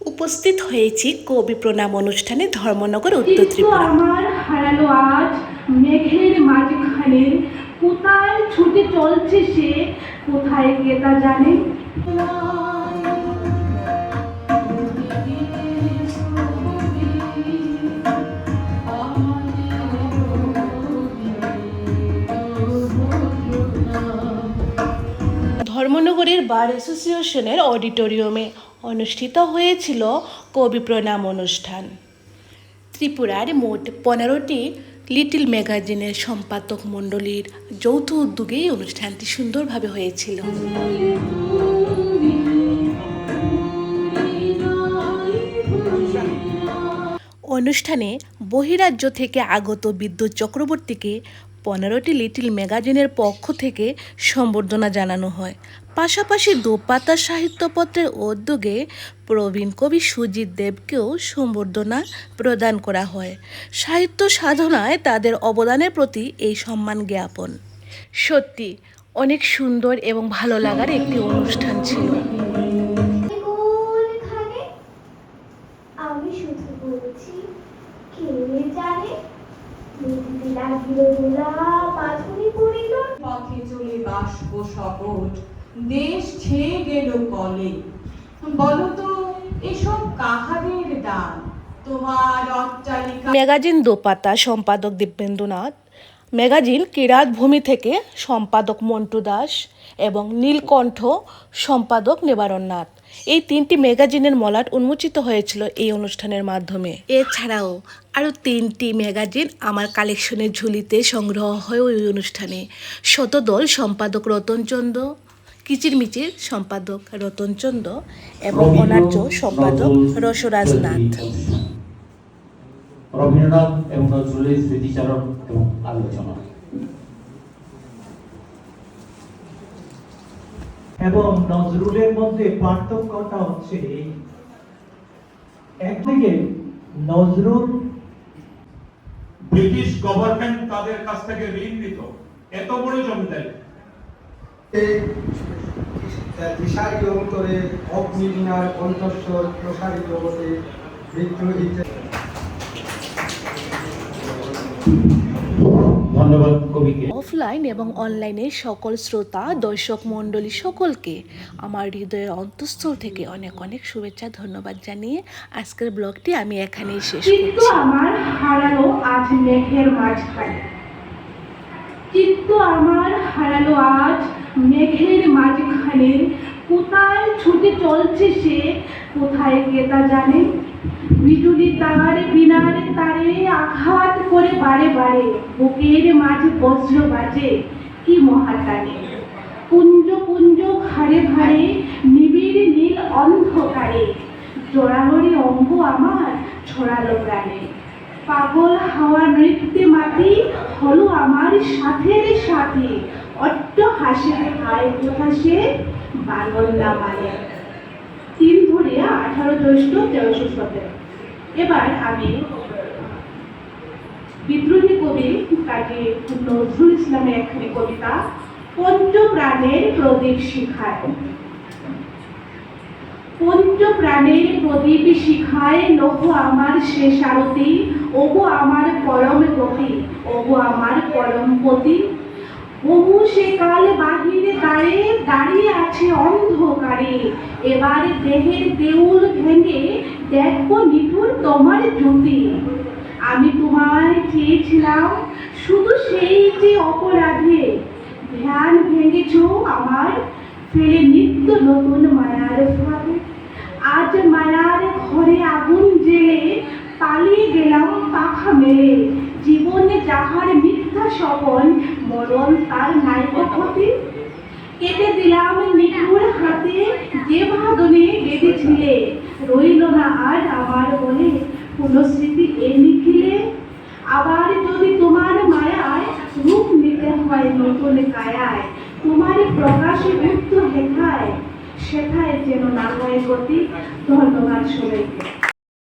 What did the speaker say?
উপস্থিত হয়েছি কবি প্রণাম অনুষ্ঠানে ধর্মনগর উত্তর চিত্ত ত্রিপুরা। আমার হারালো আজ মেঘের মাঝখানে, কোথায় ছুটে চলছে সে, কোথায় কে তা জানে। ধর্মনগরের বার অ্যাসোসিয়েশনের অডিটোরিয়ামে অনুষ্ঠিত হয়েছিল কবি প্রণাম অনুষ্ঠান। ত্রিপুরার মোট 15টি লিটল ম্যাগাজিনের সম্পাদক মণ্ডলীর যৌথ উদ্যোগে এই অনুষ্ঠানটি সুন্দরভাবে হয়েছিল। অনুষ্ঠানে বহিরাজ্য থেকে আগত বিদ্যুৎ চক্রবর্তীকে 15টি লিটল ম্যাগাজিনের পক্ষ থেকে সম্বর্ধনা জানানো হয়। পাশাপাশি দোপাতা সাহিত্যপত্রের উদ্যোগে প্রবীণ কবি সুজিত দেবকেও সম্বর্ধনা প্রদান করা হয়। সাহিত্য সাধনায় তাদের অবদানের প্রতি এই সম্মান জ্ঞাপন। সত্যি অনেক সুন্দর এবং ভালো লাগার একটি অনুষ্ঠান ছিল। আমি শুধু বলছি, কে জানে নদীতে লাগিল দোলা, পাথরে পড়িল, পথে চলে বাষ্প শকট, দেশ ছেয়ে গেল কলে। বলতো এসব কাহাদের দান, তোমার অট্টালিকা। ম্যাগাজিন দোপাতা সম্পাদক দিব্যেন্দুনাথ, ম্যাগাজিন কিরাত ভূমি থেকে সম্পাদক মন্টু দাস এবং নীলকণ্ঠ সম্পাদক নিবারণ নাথ, এই 3টি ম্যাগাজিনের মলাট উন্মোচিত হয়েছিল এই অনুষ্ঠানের মাধ্যমে। এছাড়াও আরও 3টি ম্যাগাজিন আমার কালেকশনের ঝুলিতে সংগ্রহ হয় ওই অনুষ্ঠানে। শতদল সম্পাদক রতনচন্দ্র, কিচিরমিচির সম্পাদক রতনচন্দ্র এবং অনার্য সম্পাদক রসরাজ নাথ। রবীন্দ্রনাথ এবং নজরুলের স্মৃতিচারণ এবং আলোচনা এবং নজরুলের মধ্যে পার্থক্যটা হচ্ছে একদিকে নজরুল ব্রিটিশ গভর্নমেন্ট তাদের কাছ থেকে ঋণ নিত, এত বড় জমিদারি দিশারি অন্তরে অগ্নিবীণার কণ্ঠস্বর প্রসারিত হতে বিদ্রোহীতে। ধন্যবাদ কবিকে। অফলাইন এবং অনলাইনে সকল শ্রোতা দর্শক মণ্ডলী সকলকে আমার হৃদয়ের অন্তঃস্থল থেকে অনেক অনেক শুভেচ্ছা ধন্যবাদ জানিয়ে আজকের ব্লগটি আমি এখানেই শেষ চিত্ত করছি। আমার হারালো আজ মেঘের মাঝখানে, চিত্ত আমার হারালো আজ মেঘের মাঝখানে, কোথায় ছুটে চলছে সে, কোথায় কে তা জানে। বিজুলি তার বিনার তারে আঘাত করে বারে বারে, বুকের মাঝে বজ্র বাজে কি মহাটানে। পুঞ্জ পুঞ্জ ঘাড়ে ভাড়ে নিবিড় নীল অন্ধকারে, জোড়াহরি অঙ্গ আমার ছড়ালো প্রাণে। পাগল হাওয়া নৃত্যে মাতি হলো আমার সাথের সাথে, অট্ট হাসে হায় কোথা সে বাংলা মানে। 3 ধরিয়া 18 জ্যৈষ্ঠ 1317। এবার আমি বিদ্রোহী কবি কাজী নজরুল ইসলামের একখানি কবিতা পঞ্চপ্রাণের প্রদীপ শিখায়। পঞ্চপ্রাণের প্রদীপ শিখায় লৌহ আমার শেষ আরতি, ওগো আমার পরম গতি, ওগো আমার পরম পতি। বহু সে কাল বাহিরে দাঁড়িয়ে আছে অন্ধকারে, এবার দেহের দেউল ভেঙে দেখো নিঠুর তোমার জ্যোতি। আমি তোমায় চেয়েছিলাম শুধু সেই যে অপরাধে, ধ্যান ভেঙেছ আমার ফেলে নিত্য নতুন মায়ার ফাঁদে। আজ মায়ার ঘরে আগুন জেলে পালিয়ে গেলাম পাখা মেলে, জীবনে যাহার মিথ্যা স্বপন মরণ তার নাইক ক্ষতি। কেটে দিলাম নিঠুর হাতে যে ভাদনে বেঁধেছিলে, রইল না আর আমার বলে কোনো স্মৃতি এ নিখিলে। আবার যদি তোমার মায়ায় রূপ নিতে হয় নতুন কায়ায়, তোমার প্রকাশে উত্তর হেথায় সেথায় যেন না হয় গতি। ধন্যবাদ সবাইকে।